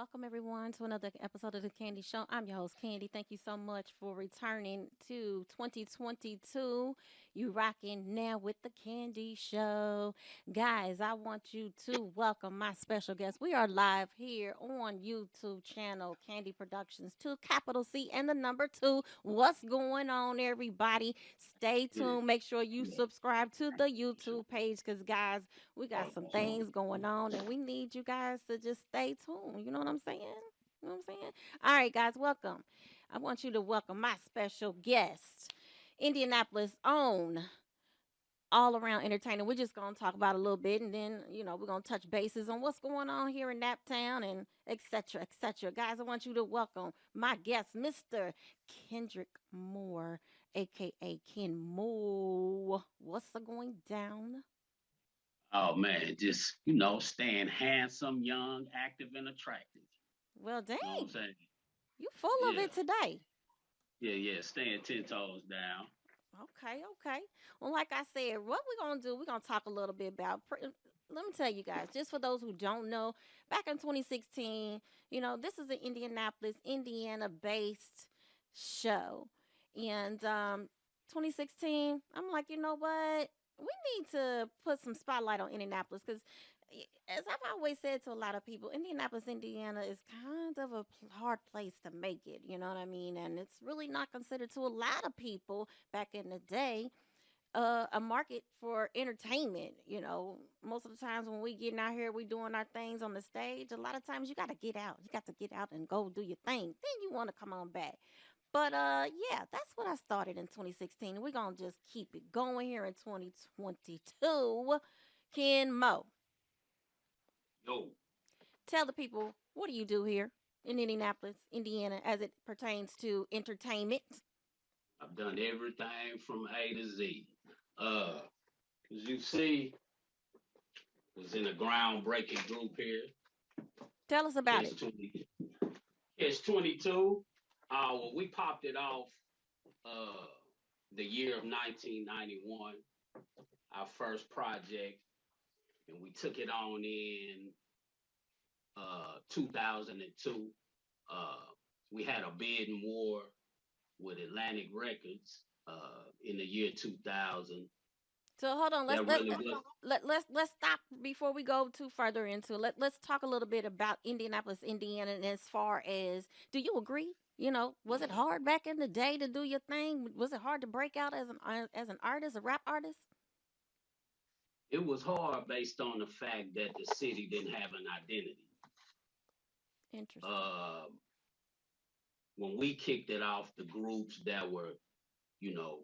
Welcome everyone to another episode of the Candy Show. I'm your host Candy. Thank you so much for returning to 2022. You rocking now with the Candy Show. Guys, I want you to welcome my special guest. We are live here on YouTube channel Candy Productions 2 capital C and the number 2. What's going on everybody? Stay Yeah, tuned. Make sure you yeah, subscribe to the sure. YouTube page cuz guys, we got some things going on and we need you guys to just stay tuned. You know what I'm saying? You know what I'm saying? All right, guys, welcome. I want you to welcome my special guest, Indianapolis own all around entertainer. We're just gonna talk about a little bit and then, we're gonna touch bases on what's going on here in Naptown and etc. etc. Guys, I want you to welcome my guest, Mr. Kendrick Moore, aka Ken Moe. What's going down? Oh man, just staying handsome, young, active, and attractive. Well, You know what I'm dang. saying? You full of Yeah, it today. yeah. Staying 10 toes down. Okay, okay. Well, like I said, what we're gonna do, we're gonna talk a little bit about. Let me tell you guys, just for those who don't know, back in 2016, this is an Indianapolis, Indiana-based show, and 2016, I'm like, you know what? We need to put some spotlight on Indianapolis because, as I've always said to a lot of people, Indianapolis, Indiana is kind of a hard place to make it. You know what I mean? And it's really not considered to a lot of people back in the day a market for entertainment. Most of the times when we getting out here, we doing our things on the stage. A lot of times you got to get out. You got to get out and go do your thing. Then you want to come on back. But yeah, that's what I started in 2016. We're gonna just keep it going here in 2022. Ken Mo, Yo, tell the people what do you do here in Indianapolis, Indiana, as it pertains to entertainment. I've done everything from A to Z. Uh, as you see, was in a groundbreaking group here. Tell us about Catch it. 20, Catch 22. Well, we popped it off uh the year of 1991, our first project, and we took it on in 2002. Uh, we had a bidding war with Atlantic Records in the year 2000. So hold on, let's That let, really was. let's stop before we go too further into it. Let's talk a little bit about Indianapolis, Indiana, and as far as do you agree? Was it hard back in the day to do your thing? Was it hard to break out as an artist, a rap artist? It was hard based on the fact that the city didn't have an identity. Interesting. Uh, when we kicked it off, the groups that were, you know,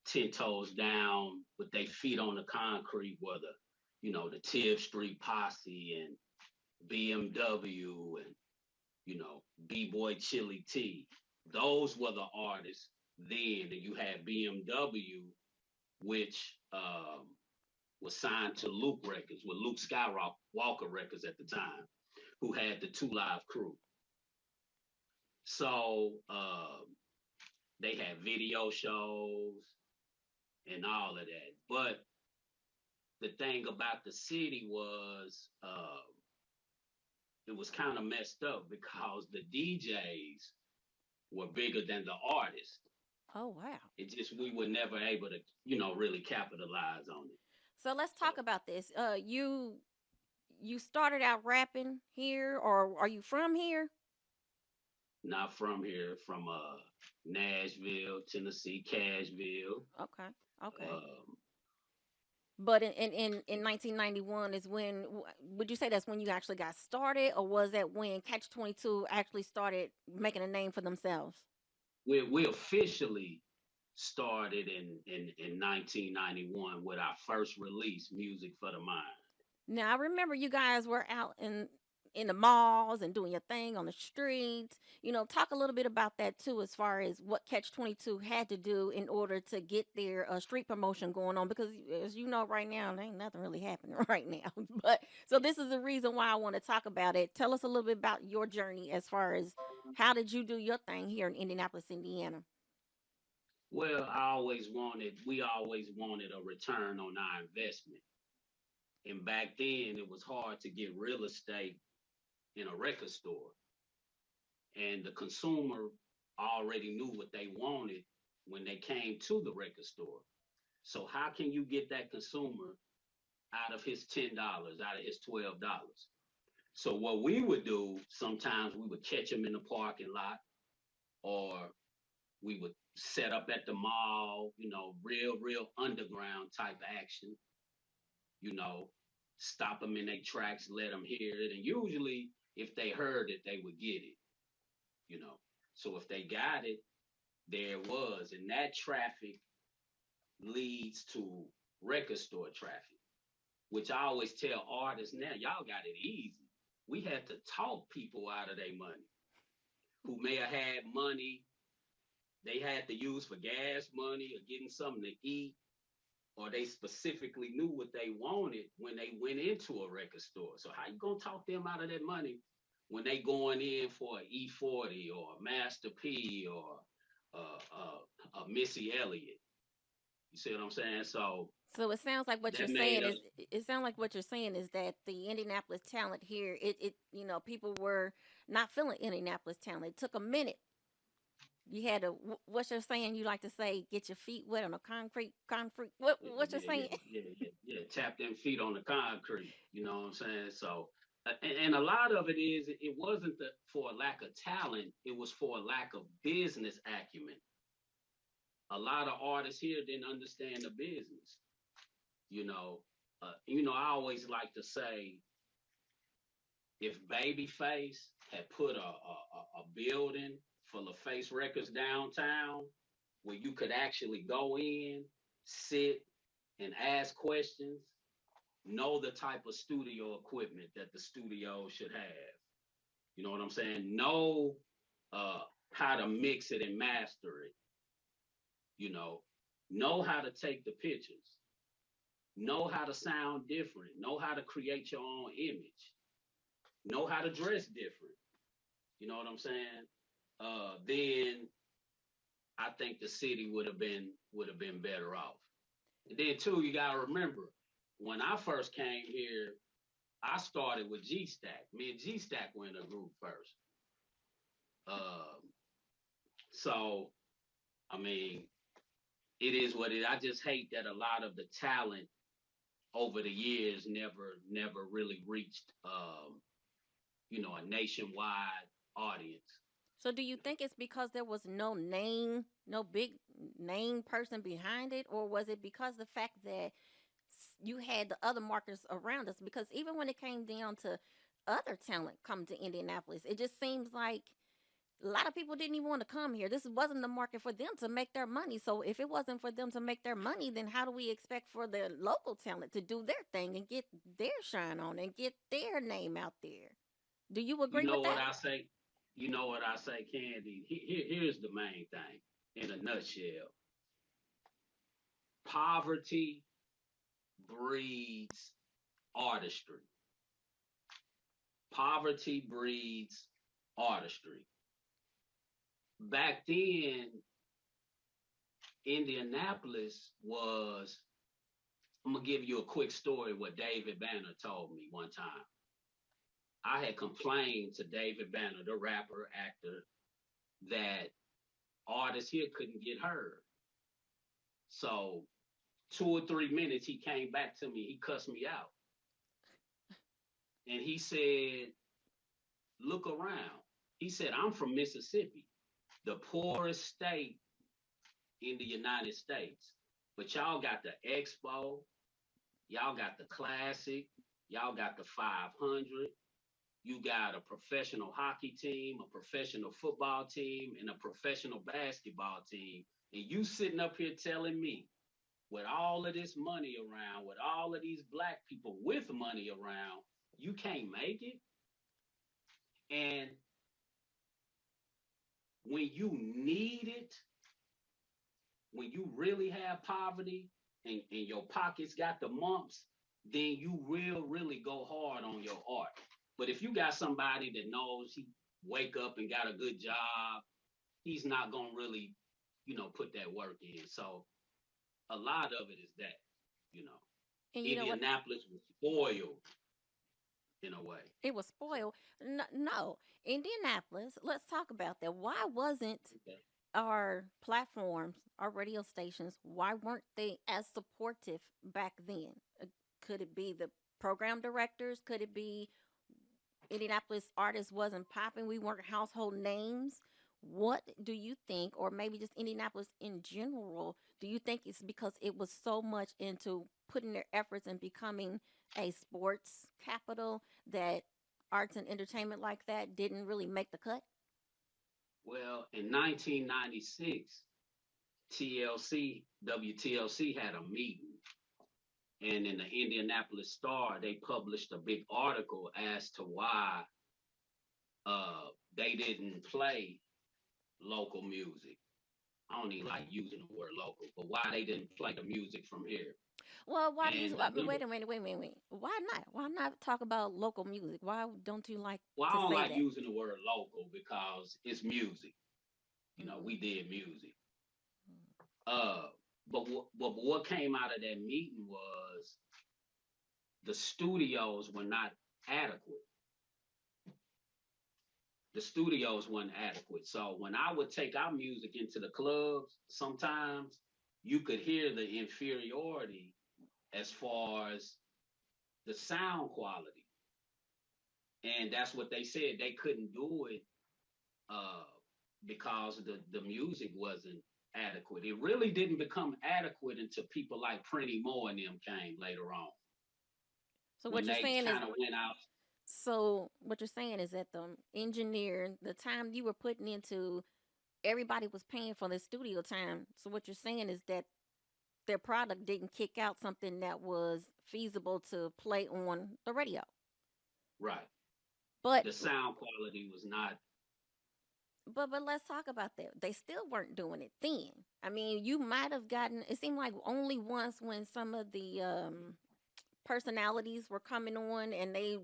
10 toes down with their feet on the concrete were the Tiff Street Posse and BMW and B-Boy Chili T. Those were the artists then. And you had BMW, which was signed to Luke Records, with Luke Skywalker Records at the time, who had the Two Live Crew. So they had video shows and all of that. But the thing about the city was it was kind of messed up because the DJs were bigger than the artists. Oh wow. It just we were never able to, really capitalize on it. So let's So talk about this. You started out rapping here, or are you from here? not from here, from Nashville, Tennessee, Cashville. Okay, okay. Um, But in 1991 is when would you say that's when you actually got started, or was that when Catch 22 actually started making a name for themselves? we officially started in 1991 with our first release, Music for the Mind. Now I remember you guys were out in the malls and doing your thing on the streets. Talk a little bit about that too, as far as what Catch 22 had to do in order to get their street promotion going on. Because as you know, right now there ain't nothing really happening right now. But so this is the reason why I want to talk about it. Tell us a little bit about your journey as far as how did you do your thing here in Indianapolis, Indiana. Well, we always wanted a return on our investment. And back then, it was hard to get real estate in a record store, and the consumer already knew what they wanted when they came to the record store. So how can you get that consumer out of his $10, out of his $12? So what we would do, sometimes we would catch him in the parking lot, or we would set up at the mall, real underground type action, you know, stop them in their tracks, let them hear it. And usually, if they heard it, they would get it, you know. So if they got it, there it was. And that traffic leads to record store traffic, which I always tell artists now, y'all got it easy. We had to talk people out of their money who may have had money they had to use for gas money or getting something to eat, or they specifically knew what they wanted when they went into a record store. So how you gonna talk them out of that money when they going in for an E40 or a Master P or a Missy Elliott? You see what I'm saying? So So it sounds like what you're that made saying us. is it sounds like what you're saying is that the Indianapolis talent here, it people were not feeling Indianapolis talent. It took a minute. You had to what you're saying. You like to say, get your feet wet on a concrete. What you're Yeah, saying? yeah, yeah. Tap them feet on the concrete. You know what I'm saying? So, and a lot of it is it wasn't for a lack of talent. It was for a lack of business acumen. A lot of artists here didn't understand the business. You know, I always like to say, if Babyface had put a building full of Face Records downtown where you could actually go in, sit, and ask questions, know the type of studio equipment that the studio should have. You know what I'm saying? Know how to mix it and master it. You know how to take the pictures. Know how to sound different. Know how to create your own image. Know how to dress different. You know what I'm saying? Then I think the city would have been better off. And then too, you gotta remember, when I first came here, I started with G Stack. Me and G Stack were in a group first. Um, so I mean, it is what it. I just hate that a lot of the talent over the years never really reached a nationwide audience. So do you think it's because there was no name, no big name person behind it, or was it because the fact that you had the other markets around us? Because even when it came down to other talent come to Indianapolis, it just seems like a lot of people didn't even want to come here. This wasn't the market for them to make their money. So if it wasn't for them to make their money, then how do we expect for the local talent to do their thing and get their shine on and get their name out there? Do you You agree know with what that? I say? You know what I say, Candy? Here's the main thing in a nutshell: poverty breeds artistry. Poverty breeds artistry. Back then, Indianapolis was. I'm gonna give you a quick story what David Banner told me one time. I had complained to David Banner, the rapper, actor, that artists here couldn't get heard. So 2 or 3 minutes, he came back to me. He cussed me out, and he said, "Look around." He said, "I'm from Mississippi, the poorest state in the United States, but y'all got the Expo, y'all got the Classic, y'all got the 500." You got a professional hockey team, a professional football team, and a professional basketball team. And you sitting up here telling me, with all of this money around, with all of these black people with money around, you can't make it? And when you need it, when you really have poverty and your pockets got the mumps, then you will really go hard on your art. But if you got somebody that knows he wake up and got a good job, he's not gonna really, put that work in. So a lot of it is that, you know. And you know what? Indianapolis was spoiled. in a way. It was So spoiled. No, Indianapolis. Let's talk about that. Why wasn't okay. our platforms, our radio stations, why weren't they as supportive back then? Could it be the program directors? Could it be Indianapolis artists wasn't popping? We weren't household names. What do you think, or maybe just Indianapolis in general? Do you think it's because it was so much into putting their efforts and becoming a sports capital that arts and entertainment like that didn't really make the cut? Well, in 1996, TLC, WTLC had a meeting, and in the Indianapolis Star, they published a big article as to why uh, they didn't play local music. I don't even like using the word local, but why they didn't play the music from here. Well, why do you? And the leader, Wait a minute, wait. Why not? Why not talk about local music? Why don't you like well, I to don't say like that? using the word local because it's music. You know, Mm-hmm. we did music. Uh, but what came out of that meeting was the studios were not adequate. The studios weren't adequate. So when I would take our music into the clubs, sometimes you could hear the inferiority as far as the sound quality. And that's what they said. They couldn't do it uh, because the music wasn't adequate. It really didn't become adequate until people like Prinny Moore and them came later on So when what you're they saying is, kind of went out. that the engineer, the time you were putting into, everybody was paying for their studio time. So what you're saying is that their product didn't kick out something that was feasible to play on the radio. Right. But The sound quality was not. but let's talk about that. They still weren't doing it then. I mean, you might have gotten. It seemed like only once when some of the personalities were coming on and they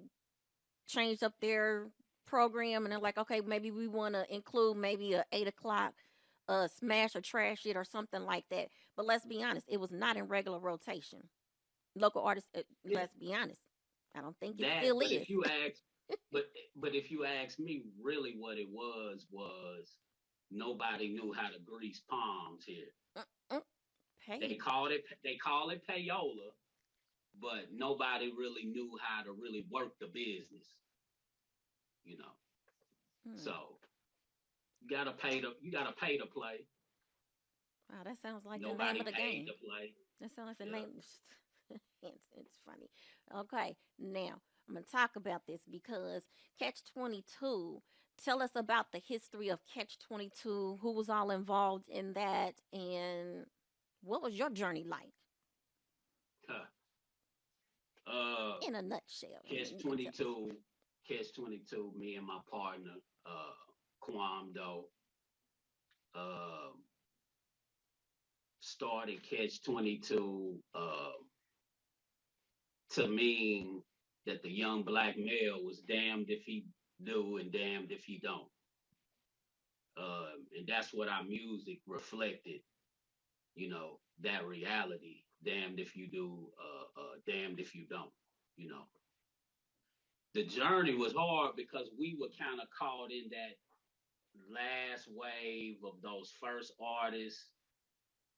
changed up their program and they're like, okay, maybe we want to include maybe a 8 o'clock smash or trash it or something like that. But let's be honest, it was not in regular rotation. Local artists, Yeah, let's be honest, I don't think it that. still But is. if you ask, but but if you ask me, really, what it was nobody knew how to grease palms here. Mm-mm. Hey, They call it payola, but nobody really knew how to really work the business. You know, hmm. so you gotta pay to play. Wow, that sounds like the name Nobody of the paid game. to play. That sounds like the Yeah. name. It's funny. Okay, now I'm gonna talk about this because Catch 22. Tell us about the history of Catch 22. Who was all involved in that, and what was your journey like Huh. Uh, in a nutshell? I catch mean, you can twenty tell us. two, catch 22. Me and my partner, Quamdo, uh, started catch 22 to mean that the young black male was damned if he do and damned if he don't. And that's what our music reflected, that reality. Damned if you do, damned if you don't. You know, the journey was hard because we were kind of caught in that last wave of those first artists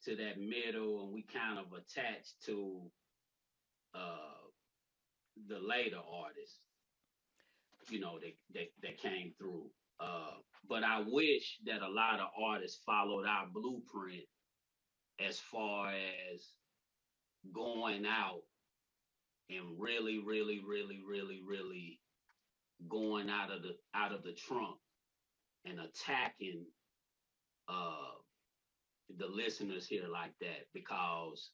to that middle, and we kind of attached to uh, the later artists, that came through. Uh, but I wish that a lot of artists followed our blueprint as far as going out and really, really, really, really, really going out of the trunk and attacking uh, the listeners here like that because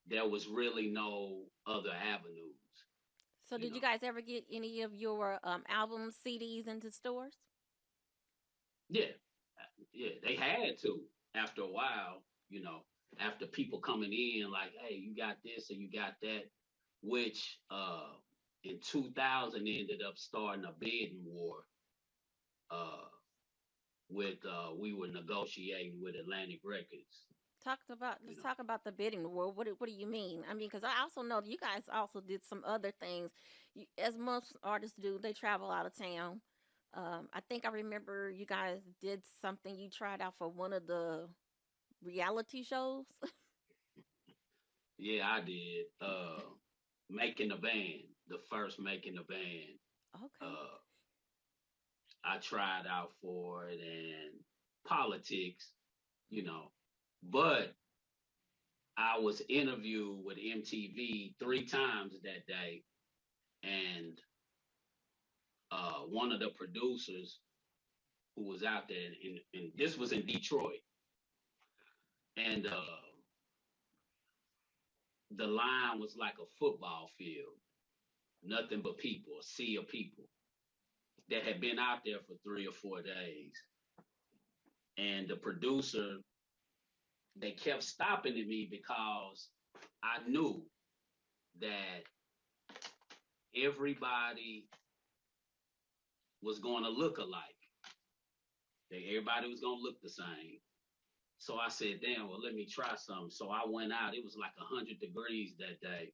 there was really no other avenues, So, you did you know. guys ever get any of your album CDs into stores? Yeah, yeah, they had to after a while, after people coming in like, hey, you got this or you got that, which in 2000 ended up starting a bidding war uh, with we were negotiating with Atlantic Records, Let's you know. talk about the bidding war. What do you mean? I mean, because I also know that you guys also did some other things. as most artists do, they travel out of town. I think I remember you guys did something. You tried out for one of the reality shows. Yeah, I did. Making a band, the first making a band. Okay. Uh, I tried out for it and politics, you know. But I was interviewed with MTV 3 times that day, and one of the producers who was out there, and this was in Detroit, and the line was like a football field, nothing but people, a sea of people that had been out there for 3 or 4 days. And the producer, they kept stopping at me because I knew that everybody was going to look alike. That everybody was going to look the same. So I said, damn, well, let me try something. So I went out. It was like 100 degrees that day.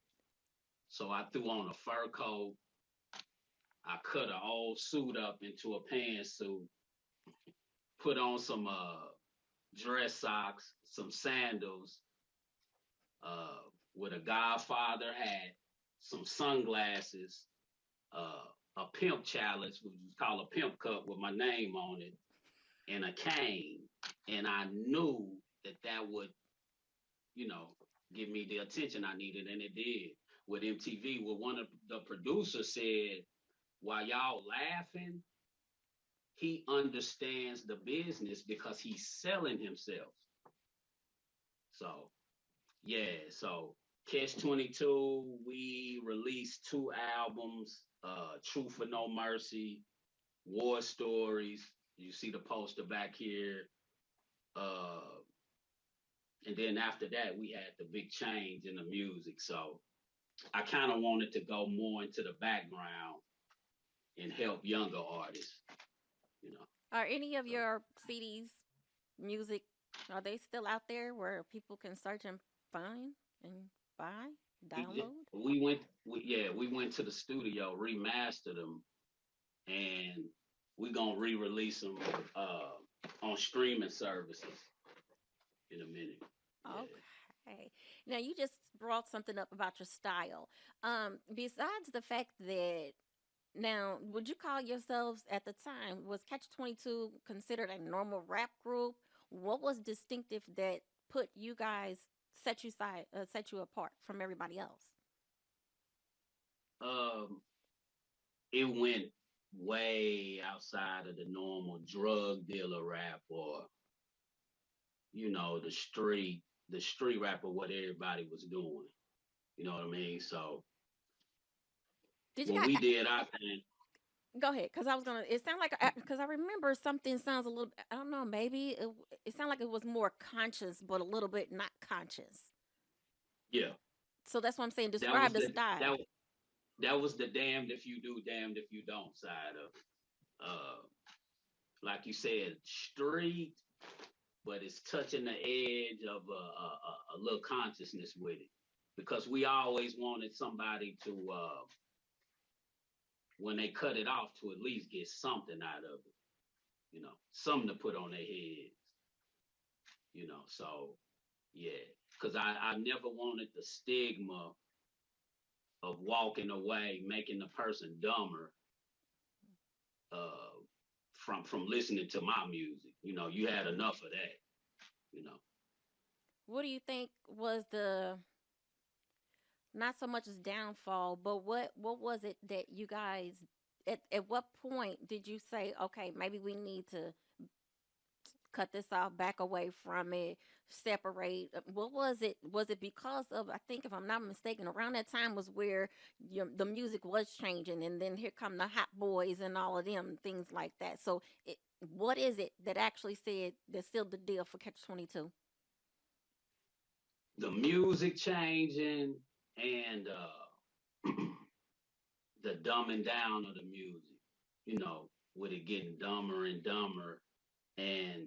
So I threw on a fur coat. I cut an old suit up into a pantsuit, put on some dress socks, some sandals, uh, with a Godfather hat, some sunglasses, a pimp challenge, which was called a pimp cup with my name on it, and a cane. And I knew that that would, you know, give me the attention I needed, and it did. With MTV, where one of the producers said, while y'all laughing, he understands the business because he's selling himself. So yeah, so Catch 22, we released 2 albums, Truth for No Mercy, War Stories. You see the poster back here. Uh, and then after that, we had the big change in the music. So I kind of wanted to go more into the background and help younger artists, you know. Are any of So your CDs, music, are they still out there where people can search and find and buy, download? we went to the studio, remastered them, and we're gonna re-release them on streaming services in a minute. Yeah. Okay. Now you just brought something up about your style. Besides the fact that now, would you call yourselves at the time, was Catch 22 considered a normal rap group? What was distinctive that put you guys set you apart from everybody else? Um, it went way outside of the normal drug dealer rap or the street rap of what everybody was doing. You know what I mean? So Did you when guys we did our thing, go ahead? Because I was gonna. It sounded like because I remember something sounds a little. I don't know. Maybe it sounded like it was more conscious, but a little bit not conscious. yeah, So that's what I'm saying. that was Describe the the style. that that was the damned if you do, damned if you don't side of like you said, street, but it's touching the edge of a little consciousness with it. Because we always wanted somebody to, when they cut it off, to at least get something out of it, something to put on their heads, So, yeah, because I never wanted the stigma of walking away, making the person dumber uh, from listening to my music. You had enough of that, you know. What do you think was the not so much as downfall, but what was it that you guys at what point did you say, okay, maybe we need to cut this off, back away from it, separate? What was it? Was it because of, I think if I'm not mistaken, around that time was where the music was changing, and then here come the Hot Boys and all of them things like that. So what is it that actually said that sealed the deal for Catch 22? The music changing and the dumbing down of the music, with it getting dumber and dumber and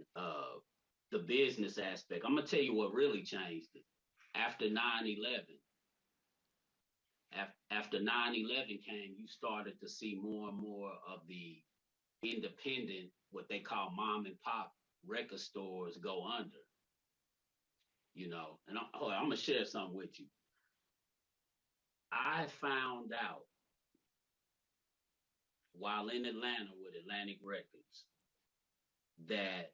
the business aspect. I'm gonna tell you what really changed it. After 9/11, After 9/11 came, you started to see more and more of the independent, what they call mom and pop record stores go under, And I'm gonna share something with you. I found out while in Atlanta with Atlantic Records that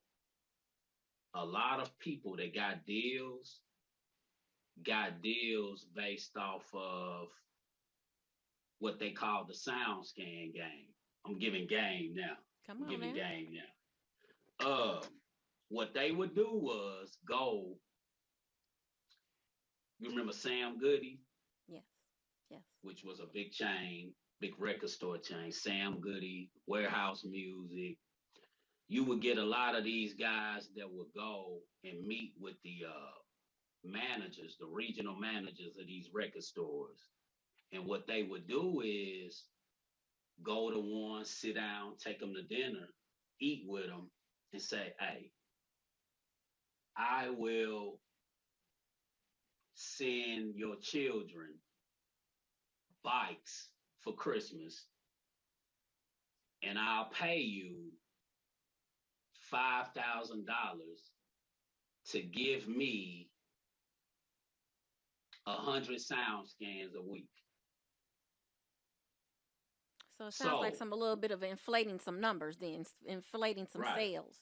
a lot of people that got deals based off of what they call the sound scan game. I'm giving game now. Come I'm on giving now. game now. What they would do was go. You remember Sam Goody, Yes. Yes. which was a big chain, big record store chain. Sam Goody, Warehouse Music. You would get a lot of these guys that would go and meet with the managers, the regional managers of these record stores. And what they would do is go to one, sit down, take them to dinner, eat with them, and say, hey, I will send your children bikes for Christmas, and I'll pay you $5,000 to give me 100 sound scans a week. So it sounds like So, some a little bit of inflating some numbers, then inflating some right. sales.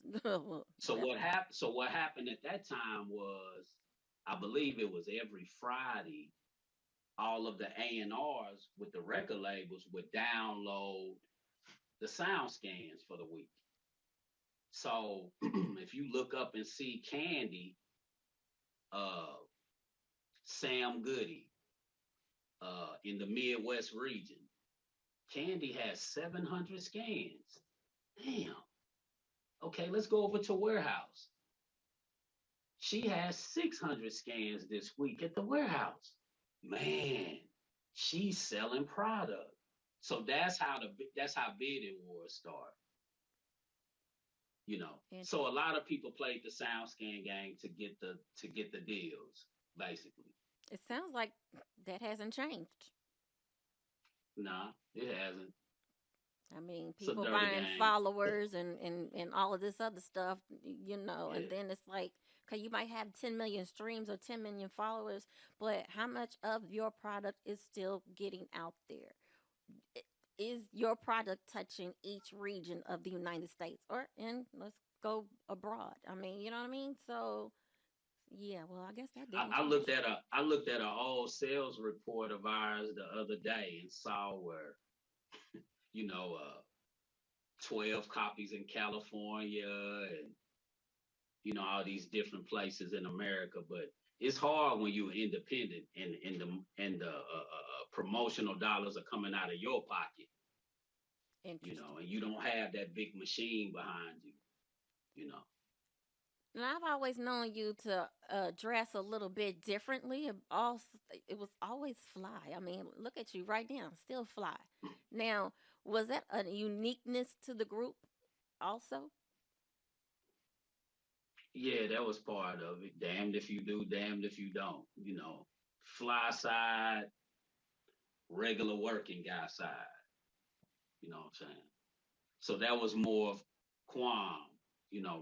So what happened? So what happened at that time was, I believe it was every Friday, all of the A&Rs with the record labels would download the sound scans for the week. So if you look up and see Candy, uh, Sam Goody, in the Midwest region, Candy has 700 scans. Damn. Okay, let's go over to Warehouse. She has 600 scans this week at the Warehouse. Man, she's selling product. So that's how bidding wars start. So a lot of people played the sound scan game to get the deals, basically. It sounds like that hasn't changed. Nah, it hasn't. I mean, It's a people dirty buying game. followers and all of this other stuff, Yeah. and then it's like, okay, you might have 10 million streams or 10 million followers, but how much of your product is still getting out there? Is your product touching each region of the United States, or and let's go abroad? I mean, you know what I mean? So, yeah, well, I guess that didn't I looked change. at a old sales report of ours the other day and saw where you know uh 12 copies in California and all these different places in America. But it's hard when you're independent and the promotional dollars are coming out of your pocket, Interesting. and you don't have that big machine behind you, you know. And I've always known you to dress a little bit differently. It was always fly. I mean, look at you right now, still fly. Now, was that a uniqueness to the group also? Yeah, that was part of it. Damned if you do, damned if you don't. Fly side, regular working guy side. You know what I'm saying? So that was more of Quam,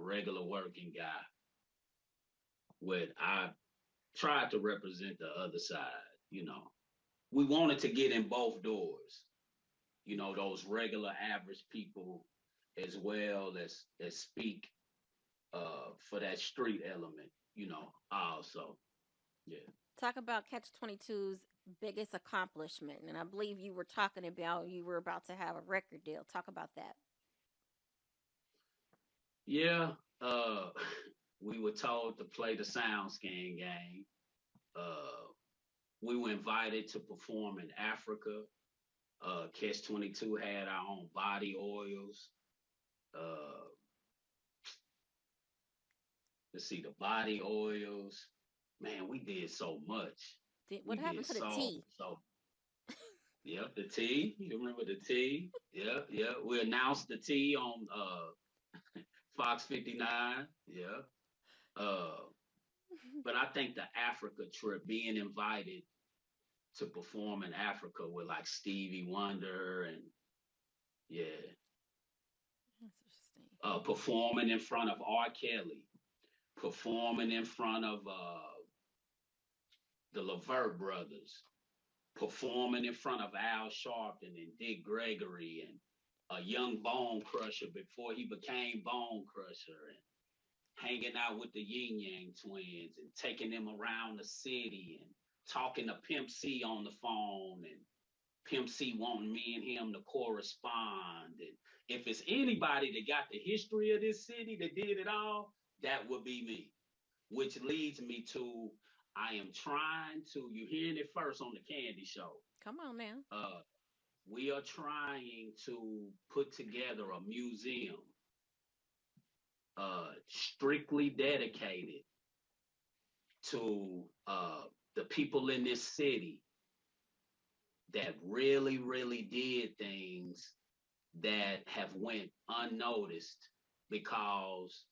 regular working guy. What I tried to represent the other side. We wanted to get in both doors. Those regular average people as well as speak for that street element, also. Yeah. Talk about Catch 22's biggest accomplishment. And I believe you were talking about you were about to have a record deal. Talk about that. Yeah. Uh we were told to play the sound scan game. Uh we were invited to perform in Africa. Catch 22 had our own body oils. Uh let's see, the body oils. Man, we did so much. What We happened did to the so T? so Yep, the T. You remember the T? Yeah, yeah. We announced the T on Fox 59. Yeah. Uh, but I think the Africa trip, being invited to perform in Africa with like Stevie Wonder and yeah, Interesting. performing in front of R. Kelly, performing in front of the Levert brothers, performing in front of Al Sharpton and Dick Gregory and a young Bone Crusher before he became Bone Crusher, and hanging out with the Yin Yang twins and taking them around the city and talking to Pimp C on the phone and Pimp C wanting me and him to correspond. And if it's anybody that got the history of this city that did it all, that would be me. Which leads me to I am trying to, you're hearing it first on the Candy Show. Come on now. Uh, we are trying to put together a museum strictly dedicated to the people in this city that really, really did things that have went unnoticed because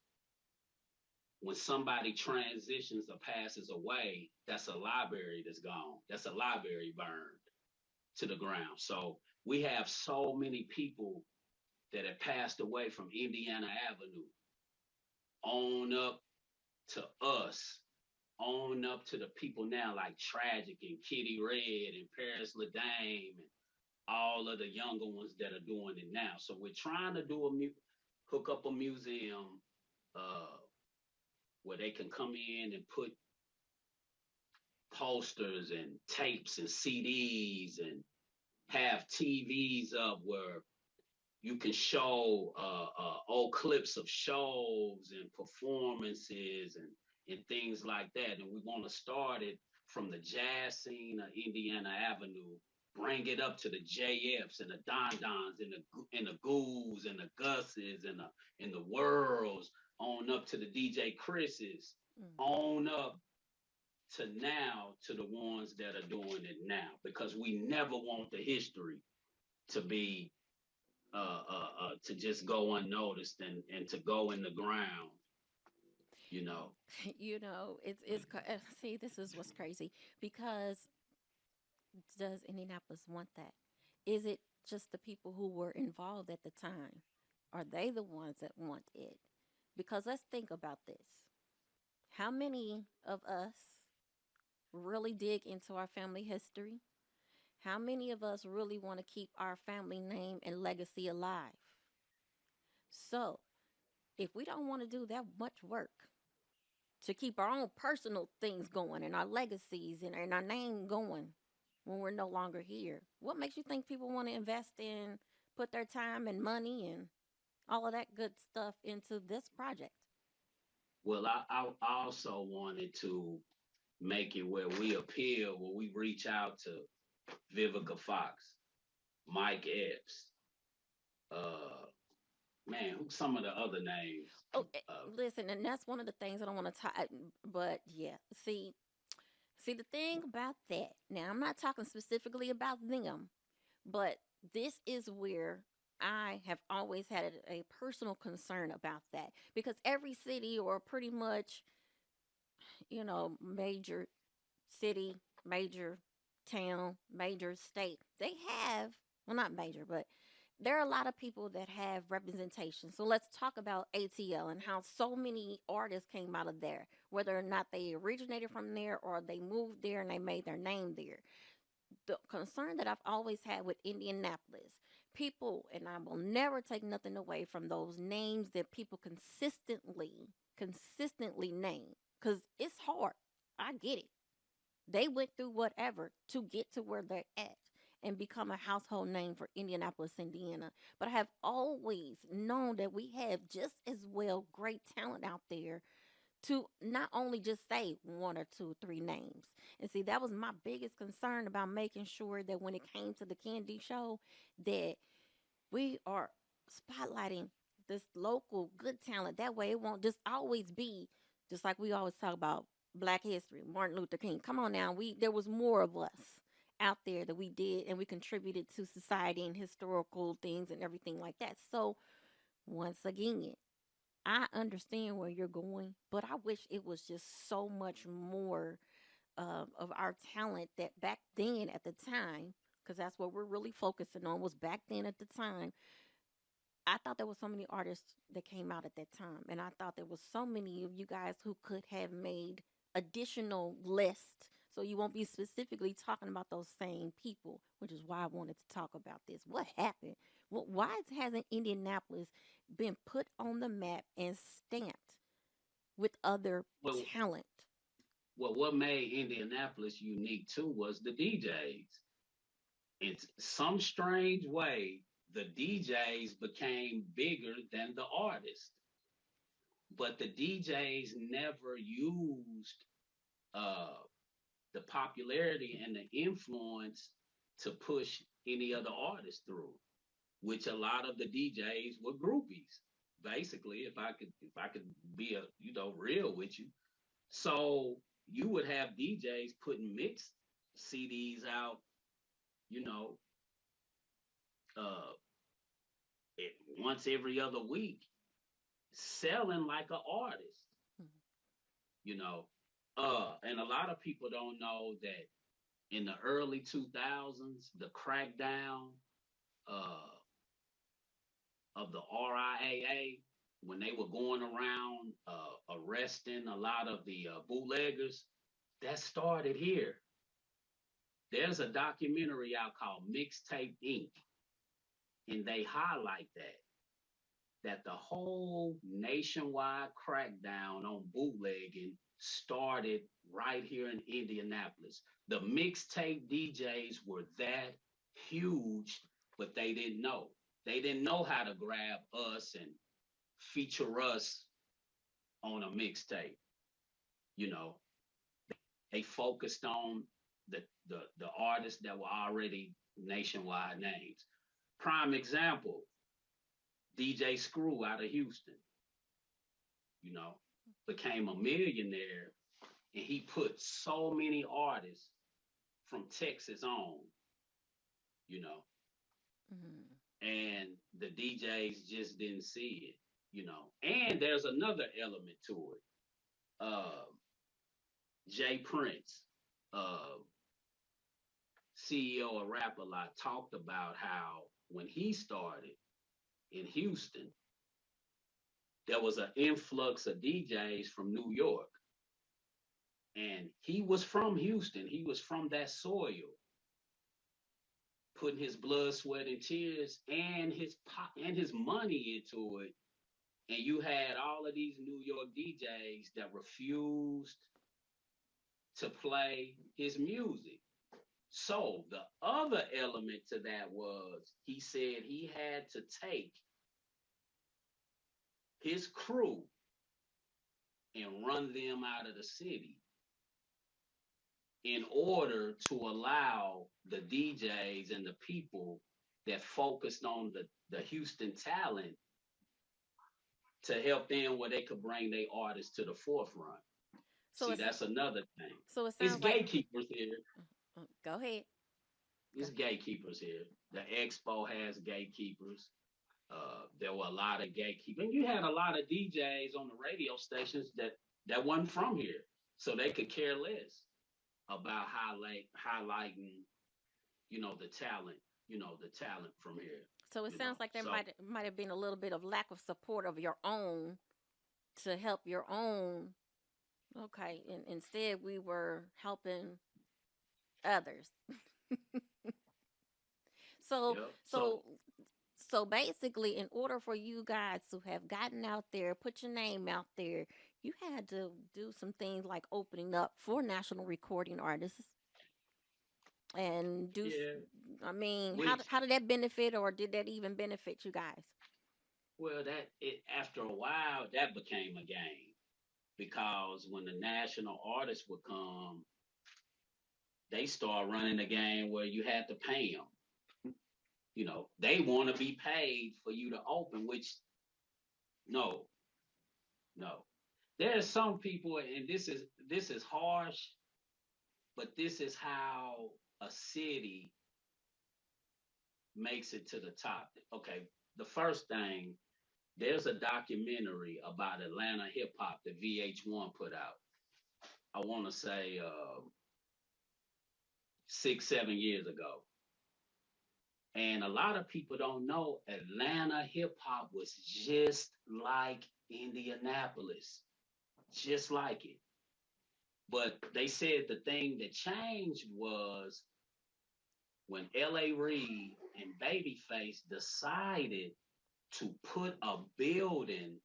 when somebody transitions or passes away, that's a library that's gone. That's a library burned to the ground. So we have so many people that have passed away from Indiana Avenue on up to us, on up to the people now like Tragic and Kitty Red and Paris Ladame and all of the younger ones that are doing it now. So we're trying to do hook up a museum uh, where they can come in and put posters and tapes and CDs and have TVs up where you can show old clips of shows and performances and things like that. And we want to start it from the jazz scene of Indiana Avenue, bring it up to the JFs and the Don Dons and the Ghouls and the Gus's and the Worlds, on up to the DJ Chris's, Mm. on up to now to the ones that are doing it now, because we never want the history to be to just go unnoticed and to go in the ground, you know. See, this is what's crazy because does Indianapolis want that? Is it just the people who were involved at the time? Are they the ones that want it? Because let's think about this. How many of us really dig into our family history? How many of us really want to keep our family name and legacy alive? So, if we don't want to do that much work to keep our own personal things going and our legacies and our name going when we're no longer here, what makes you think people want to invest in, put their time and money and all of that good stuff into this project? Well, I also wanted to make it where we appeal, where we reach out to Vivica Fox, Mike Epps, uh, man, who some of the other names? Oh, Uh, listen, and that's one of the things I don't want to talk. But yeah, see the thing about that. Now, I'm not talking specifically about them, but this is where I have always had a personal concern about that because every city or pretty much, major city, major town, major state, they have, well, not major, but there are a lot of people that have representation. So let's talk about ATL and how so many artists came out of there, whether or not they originated from there or they moved there and they made their name there. The concern that I've always had with Indianapolis, people, and I will never take nothing away from those names that people consistently name, because it's hard. I get it. They went through whatever to get to where they're at and become a household name for Indianapolis, Indiana. But I have always known that we have just as well great talent out there to not only just say one or two, three names. And see, that was my biggest concern about making sure that when it came to the Candy Show, that we are spotlighting this local good talent. That way, it won't just always be just like we always talk about Black History, Martin Luther King. Come on now, we there was more of us out there that we did and we contributed to society and historical things and everything like that. So once again, I understand where you're going, but I wish it was just so much more of our talent that back then at the time, because that's what we're really focusing on, was back then at the time. I thought there was so many artists that came out at that time, and I thought there was so many of you guys who could have made additional lists. So you won't be specifically talking about those same people, which is why I wanted to talk about this. What happened? Why hasn't Indianapolis been put on the map and stamped with other Well, talent? what made Indianapolis unique too was the DJs. In some strange way, the DJs became bigger than the artists, but the DJs never used uh, the popularity and the influence to push any other artist through, which a lot of the DJs were groupies. Basically, if I could be real with you, so you would have DJs putting mix CDs out, you know, uh, once every other week, selling like an artist, Mhm. you know. And a lot of people don't know that in the early 2000s, the crackdown uh, of the RIAA, when they were going around arresting a lot of the bootleggers, that started here. There's a documentary out called Mixtape Inc., and they highlight that the whole nationwide crackdown on bootlegging started right here in Indianapolis. The mixtape DJs were that huge, but they didn't know. They didn't know how to grab us and feature us on a mixtape. You know, they focused on the artists that were already nationwide names. Prime example, DJ Screw out of Houston, you know, became a millionaire, and he put so many artists from Texas on, you know, Mhm. and the DJs just didn't see it, you know. And there's another element to it. Uh, Jay Prince, uh, CEO of Rap a Lot, talked about how when he started in Houston, there was an influx of DJs from New York. And he was from Houston. He was from that soil, putting his blood, sweat, and tears and his money into it. And you had all of these New York DJs that refused to play his music. So the other element to that was he said he had to take his crew and run them out of the city in order to allow the DJs and the people that focused on the Houston talent to help them where they could bring their artists to the forefront. So See, it's that's another thing. so it It's sounds like. gatekeepers here. Go ahead. Go It's gatekeepers here. The expo has gatekeepers. There were a lot of gatekeepers. And you had a lot of DJs on the radio stations that wasn't from here, so they could care less about highlighting, the talent, the talent from here, So it sounds like there So might have been a little bit of lack of support of your own to help your own. Okay, and instead we were helping others. So yeah. So so so basically, in order for you guys to have gotten out there, put your name out there, you had to do some things like opening up for national recording artists and do. yeah, I mean, which how did that benefit, or did that even benefit you guys? well that it after a while that became a game because when the national artists would come, they start running a game where you had to pay them. They want to be paid for you to open, which no, no. There's some people, and this is harsh, but this is how a city makes it to the top. Okay, the first thing, there's a documentary about Atlanta hip hop that VH1 put out. I want to say 6, 7 years ago. And a lot of people don't know Atlanta hip hop was just like Indianapolis, just like it. But they said the thing that changed was when L.A. Reid and Babyface decided to put a building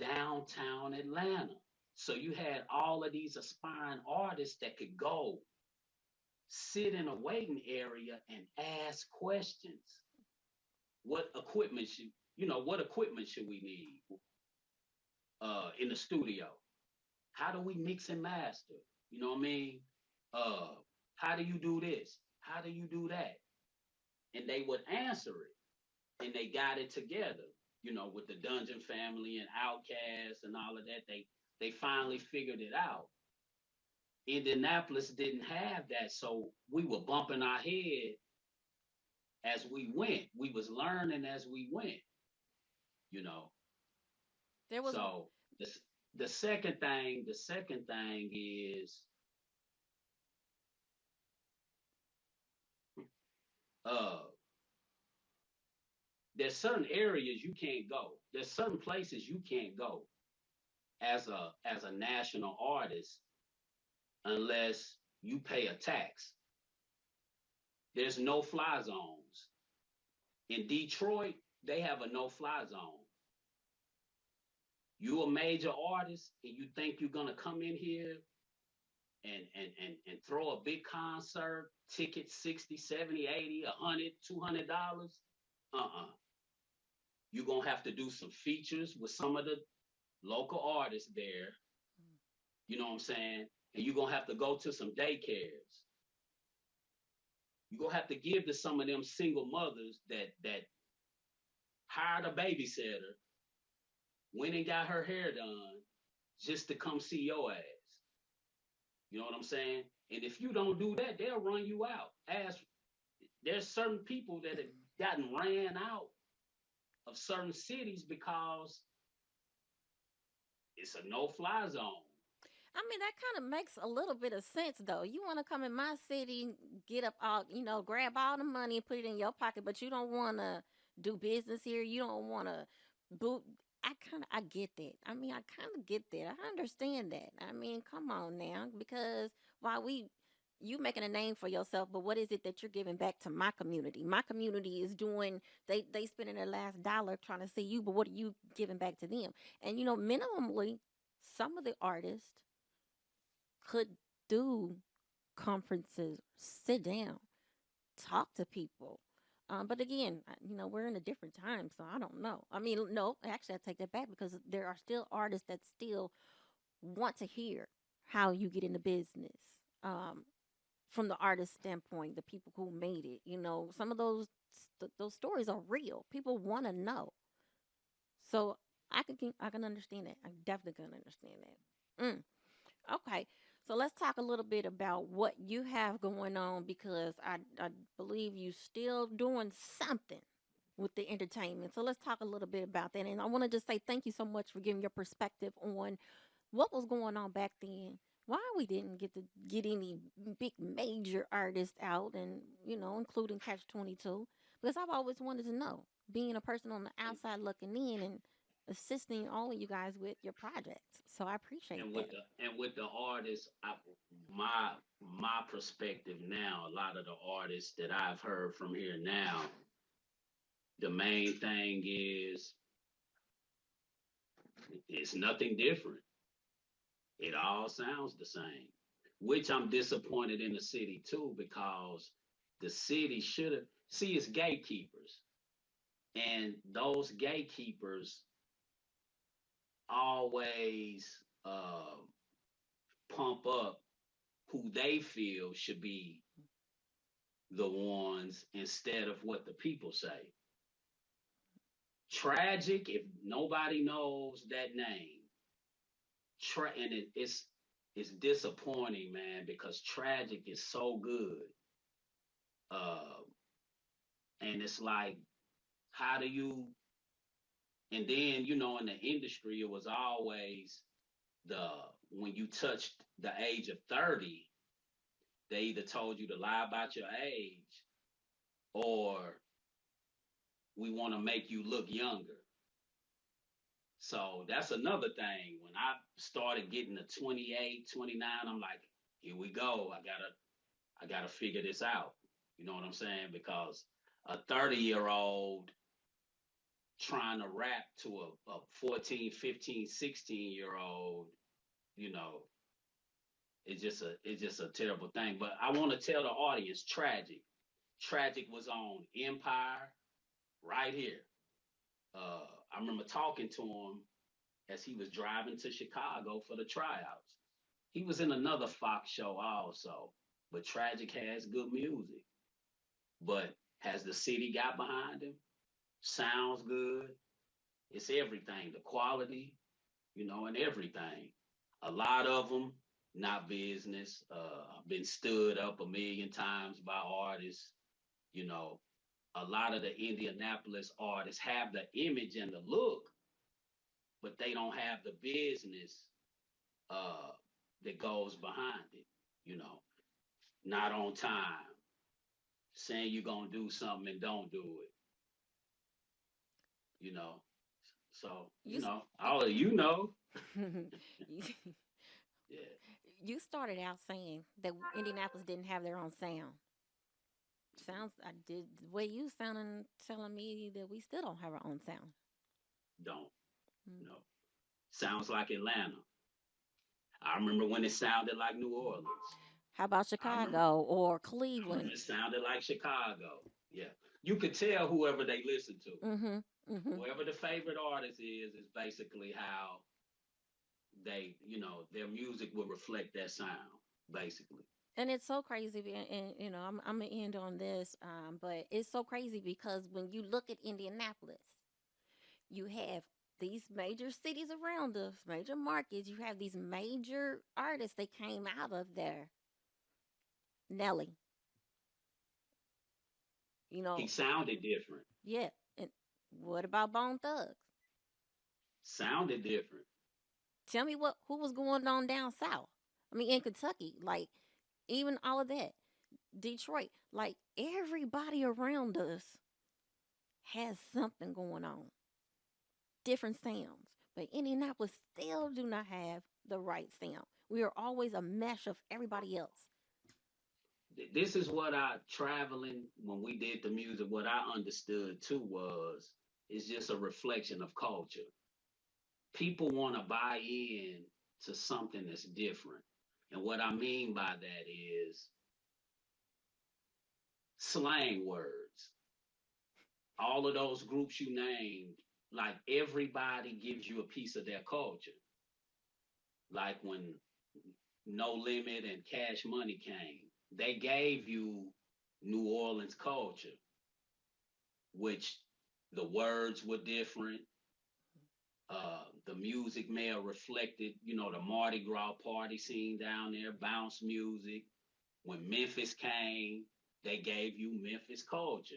downtown Atlanta. So you had all of these aspiring artists that could go sit in a waiting area and ask questions. What equipment should what equipment should we need in the studio? How do we mix and master? You know what I mean? Uh, how do you do this? How do you do that? And they would answer it, and they got it together. With the Dungeon Family and Outkast and all of that, they finally figured it out. Indianapolis didn't have that, so we were bumping our head as we went. We was learning as we went. You know. There was So the second thing is uh there's certain areas you can't go. There's certain places you can't go as a national artist unless you pay a tax. There's no fly zones. In Detroit, they have a no fly zone. You a major artist and you think you're gonna come in here and throw a big concert, ticket 60, 70, 80, 100, $200. Uh-uh. You're gonna have to do some features with some of the local artists there. You know what I'm saying? And you're gonna have to go to some daycares. You're gonna have to give to some of them single mothers that hired a babysitter, went and got her hair done just to come see your ass. You know what I'm saying? And if you don't do that, they'll run you out. As there's certain people that have gotten ran out of certain cities because it's a no-fly zone. I mean, that kind of makes a little bit of sense, though. You want to come in my city, get up all, grab all the money and put it in your pocket, but you don't want to do business here. You don't want to boot. I get that. I mean, I kind of get that. I understand that. I mean, come on now, because while you making a name for yourself, but what is it that you're giving back to my community? My community is doing, they spending their last dollar trying to see you, but what are you giving back to them? And minimally, some of the artists could do conferences, sit down, talk to people. But again, we're in a different time, so I don't know. I mean, no, actually, I take that back because there are still artists that still want to hear how you get into business. From the artist standpoint, the people who made it, some of those stories are real. People want to know. So I can understand that. I definitely can understand that. Okay. So let's talk a little bit about what you have going on because I believe you still doing something with the entertainment. So let's talk a little bit about that. And I want to just say thank you so much for giving your perspective on what was going on back then. Why we didn't get to get any big major artists out and, including Catch 22. Because I've always wanted to know, being a person on the And, outside looking in and assisting all of you guys with your projects. So I appreciate and with that. the artists, my my perspective now, a lot of the artists that I've heard from here now, the main thing is it's nothing different. It all sounds the same, which I'm disappointed in the city too because the city should have see it's gatekeepers, and those gatekeepers always pump up who they feel should be the ones instead of what the people say. Tragic, if nobody knows that name, and it's disappointing, man, because Tragic is so good. Uh, and it's like, how do you? And then in the industry, it was always the when you touched the age of 30, They either told you to lie about your age or we want to make you look younger. So that's another thing. When I started getting to 28, 29, I'm like, here we go. I gotta figure this out. You know what I'm saying? Because a 30-year-old trying to rap to a 14, 15, 16-year-old, you know, it's just a terrible thing. But I want to tell the audience, Tragic. Tragic was on Empire right here. I remember talking to him as he was driving to Chicago for the tryouts. He was in another Fox show also, but Tragic has good music. But has the city got behind him? Sounds good. It's everything. The quality, and everything. A lot of them not business. Been stood up a million times by artists. You know, a lot of the Indianapolis artists have the image and the look, but they don't have the business uh, that goes behind it. You know, not on time, saying you're gonna do something and don't do it. You know, so You s- all of you yeah, you started out saying that Indianapolis didn't have their own sound. Sounds I did the way you sounding telling me that we still don't have our own sound. don't Mm. you know? Sounds like Atlanta. I remember when it sounded like New Orleans. How about I remember Chicago or I remember Cleveland? it sounded like Chicago. Yeah, you could tell whoever they listen to, Mm-hmm. Mm-hmm. whoever the favorite artist is basically how their music will reflect that sound, basically. And it's so crazy, and I'm gonna end on this, but it's so crazy because when you look at Indianapolis, you have these major cities around us, major markets. You have these major artists that came out of there. Nelly, you He know, sounded different. yeah. And what about Bone Thugs? Sounded different. Tell me what who was going on down south. I mean, in Kentucky, like even all of that, Detroit, like everybody around us has something going on, different sounds. But Indianapolis still do not have the right sound. We are always a mesh of everybody else. This is what I traveling when we did the music. What I understood too was it's just a reflection of culture. People want to buy in to something that's different, and what I mean by that is slang words. All of those groups you named, like everybody gives you a piece of their culture. Like when No Limit and Cash Money came, they gave you New Orleans culture, which the words were different. The music may have reflected, the Mardi Gras party scene down there, bounce music. When Memphis came, they gave you Memphis culture.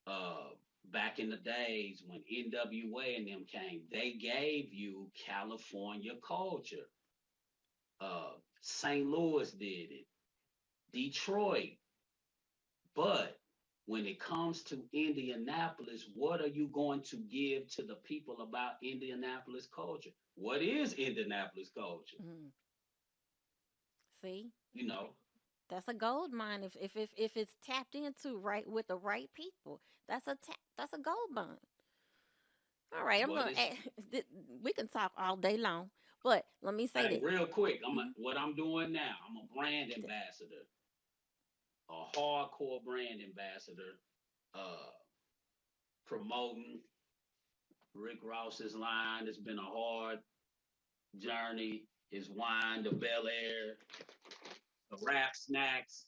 Uh, Back in the days when NWA and them came, they gave you California culture. St. Louis did it, Detroit. But when it comes to Indianapolis, what are you going to give to the people about Indianapolis culture? What is Indianapolis culture? Mm. See, You know, that's a gold mine if it's tapped into right with the right people. That's a gold mine. All right, I'm but gonna. it's We can talk all day long, but let me say hey, this. real quick. Mhm. What I'm doing now. I'm a brand ambassador, a hardcore brand ambassador, uh, promoting Rick Ross's line. It's been a hard journey. His wine, the Bel Air, the rap snacks.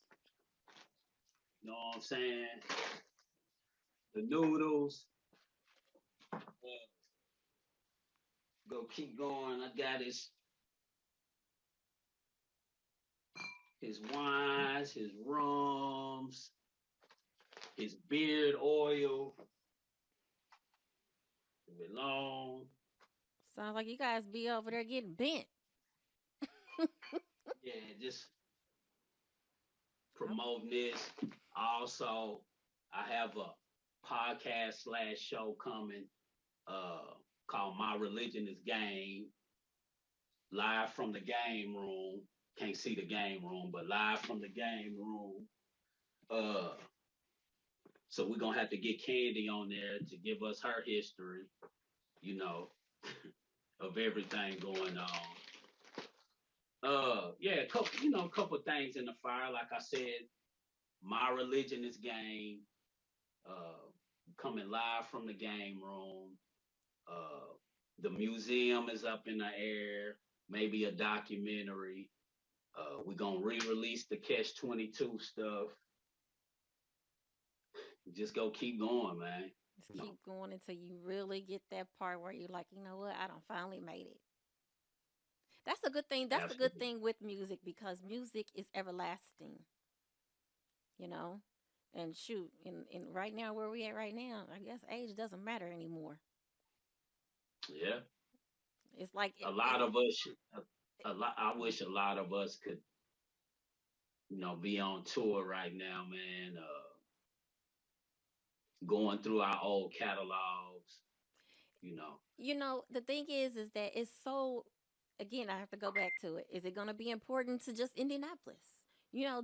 You know what I'm saying? The noodles. Go keep going. I got his wines, his rums, his beard oil. Belong. Sounds like you guys be over there getting bent. Yeah, just Okay. promoting this. Also, I have a podcast slash show coming uh, called My Religion is Game, live from the game room. Can't see the game room, but live from the game room. Uh, so we're gonna have to get Candy on there to give us her history, you know, of everything going on. Yeah, a couple things in the fire. Like I said, My Religion is Game. Uh, coming live from the game room. Uh, the museum is up in the air. Maybe a documentary. We're gonna re-release the Catch 22 stuff. Just go keep going, man. Just You know, keep going until you really get that part where you're like, you know what, I don't finally made it. That's a good thing. That's the good absolutely. thing with music because music is everlasting, you know. And shoot, in right now where we at right now, I guess age doesn't matter anymore. Yeah, It's like a it's lot of us. A lot. I wish a lot of us could, be on tour right now, man. Going through our old catalogs. You know, the thing is that it's so again, I have to go back to it. Is it going to be important to just Indianapolis?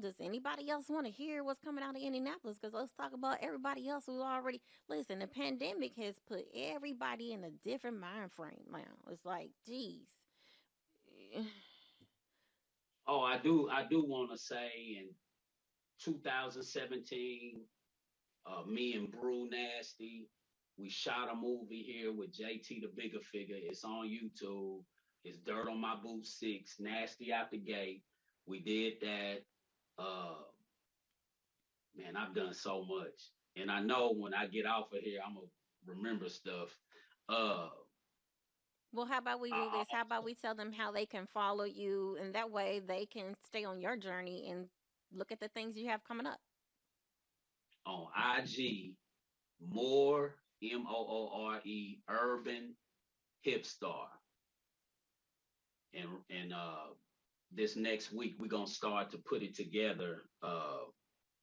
Does anybody else want to hear what's coming out of Indianapolis? Because let's talk about everybody else who already listen. The pandemic has put everybody in a different mind frame now. It's like, geez, oh, I do want to say in 2017, me and Brew Nasty, we shot a movie here with JT the Bigger Figure. It's on YouTube. It's Dirt on My Boots 6, Nasty Out the Gate. We did that. Uh, man, I've done so much. And I know when I get off of here, I'm going to remember stuff. Uh, well, how about we do I, this? How about we tell them how they can follow you, and that way they can stay on your journey and look at the things you have coming up. on IG, More, Moore, Urban Hip Star. And this next week we're gonna start to put it together.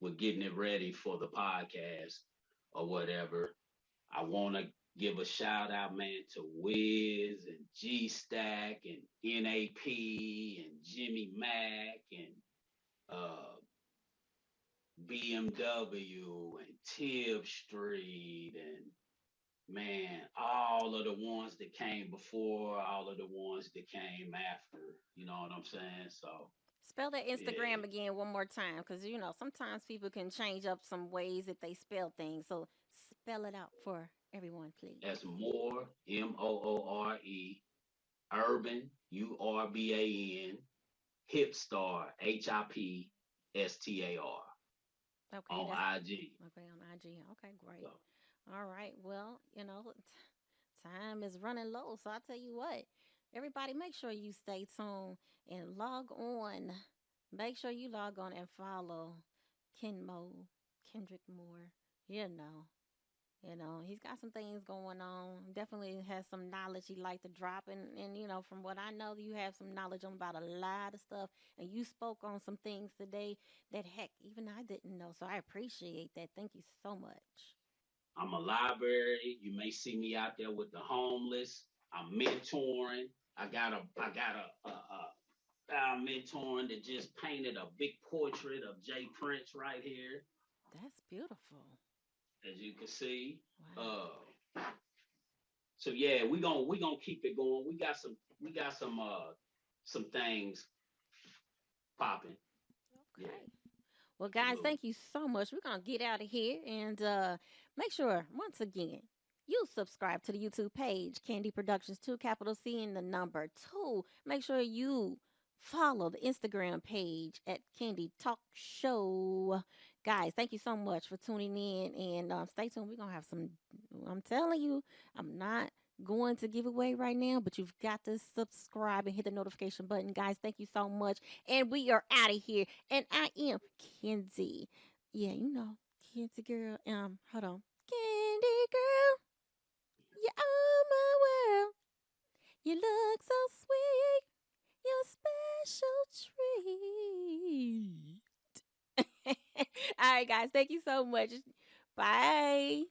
We're getting it ready for the podcast or whatever. I want to give a shout out, man, to Wiz and G Stack and NAP and Jimmy Mack and uh, BMW and Tib Street and man, all of the ones that came before, all of the ones that came after. You know what I'm saying? So Spell that yeah, Instagram again one more time, because sometimes people can change up some ways that they spell things. So spell it out for everyone, that's please. More Moore, Urban Urban, Hipstar Hipstar Okay, on that's IG. okay on IG. Okay, So great. All right. Well, time is running low, so I tell you what, everybody, make sure you stay tuned and log on. Make sure you log on and follow Ken Moe, Kendrick Moore. You know, he's got some things going on. Definitely has some knowledge he like to drop, and from what I know, you have some knowledge on about a lot of stuff, and you spoke on some things today that heck even I didn't know. So I appreciate that. Thank you so much. I'm a library. You may see me out there with the homeless. I'm mentoring. I got a mentoring that just painted a big portrait of Jay Prince right here, That's beautiful. as you can see. Wow. Uh, so yeah, we gonna keep it going. We got some things popping. Yeah, Okay. Well, guys, salute. thank you so much. We're going to get out of here and make sure, once again, you subscribe to the YouTube page, Candy Productions 2, capital C in the number 2. Make sure you follow the Instagram page at Candy Talk Show. Guys, thank you so much for tuning in and stay tuned. We're going to have some, I'm telling you, I'm not going to give away right now, but you've got to subscribe and hit the notification button. Guys, thank you so much. And we are out of here. And I am Kenzie. Yeah, Kenzie girl. Hold on. Candy girl, you are my world. You look so sweet. You're a special treat. right, guys. Thank you so much. Bye.